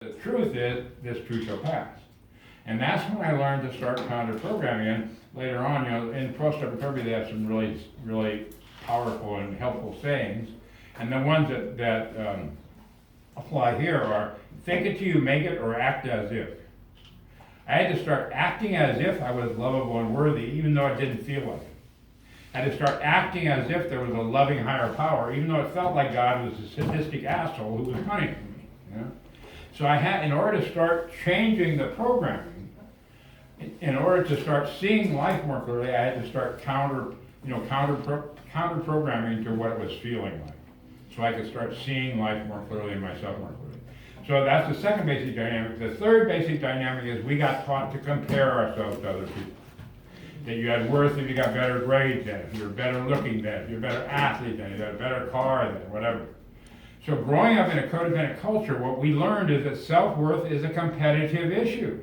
The truth is, this too shall pass. And that's when I learned to start counter-programming. And later on, in 12-step recovery, they have some really, really powerful and helpful sayings. And the ones that apply here are, think it till you make it, or act as if. I had to start acting as if I was lovable and worthy, even though it didn't feel like it. I had to start acting as if there was a loving higher power, even though it felt like God was a sadistic asshole who was punishing me. So I had, in order to start changing the programming, in order to start seeing life more clearly, I had to start counter programming to what it was feeling like, so I could start seeing life more clearly and myself more clearly. So that's the second basic dynamic. The third basic dynamic is we got taught to compare ourselves to other people. That you had worth if you got better grades than, if you were better looking than, if you're a better athlete than, if you had a better car than, whatever. So growing up in a codependent culture, what we learned is that self-worth is a competitive issue.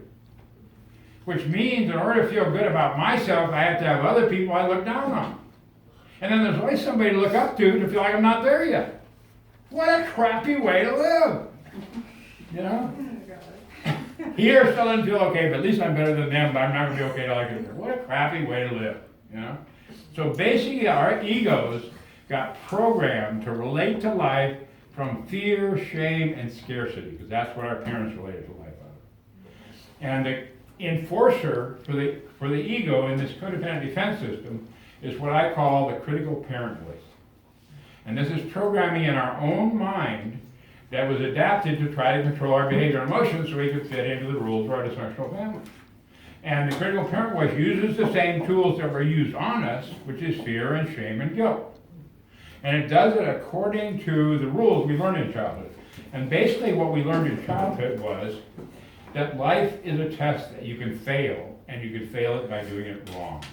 Which means in order to feel good about myself, I have to have other people I look down on. And then there's always somebody to look up to feel like I'm not there yet. What a crappy way to live. You know? Here still doesn't feel okay, but at least I'm better than them, but I'm not going to be okay till I get there. What a crappy way to live. You know? So basically our egos got programmed to relate to life from fear, shame, and scarcity, because that's what our parents related to life out of. And the enforcer for the ego in this codependent defense system is what I call the critical parent voice. And this is programming in our own mind that was adapted to try to control our behavior and emotions so we could fit into the rules of our dysfunctional family. And the critical parent voice uses the same tools that were used on us, which is fear and shame and guilt. And it does it according to the rules we learned in childhood. And basically what we learned in childhood was that life is a test that you can fail, and you can fail it by doing it wrong.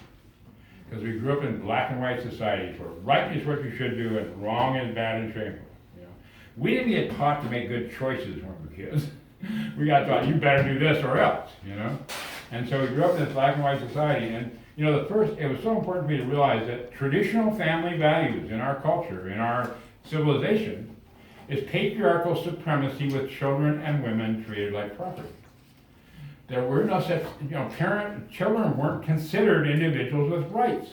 Because we grew up in black and white societies where right is what you should do and wrong is bad and shameful. You know? We didn't get taught to make good choices when we were kids. We got taught, you better do this or else, you know? And so we grew up in this black and white society, and it was so important for me to realize that traditional family values in our culture, in our civilization, is patriarchal supremacy with children and women treated like property. There were no such, children weren't considered individuals with rights.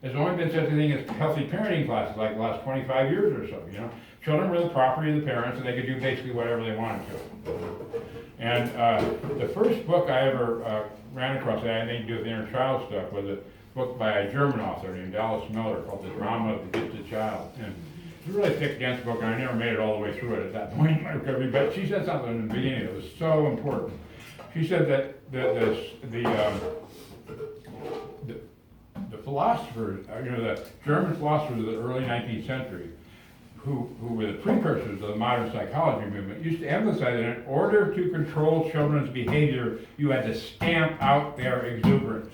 There's only been such a thing as healthy parenting classes, like the last 25 years or so, you know. Children were the property of the parents, and they could do basically whatever they wanted to. And the first book I ever ran across that had anything to do with inner child stuff was a book by a German author named Alice Miller called The Drama of the Gifted Child. And it's a really thick, dense book, and I never made it all the way through it at that point in my recovery, but she said something in the beginning that was so important. She said that the philosophers, the German philosophers of the early 19th century, who were the precursors of the modern psychology movement, used to emphasize that in order to control children's behavior, you had to stamp out their exuberance.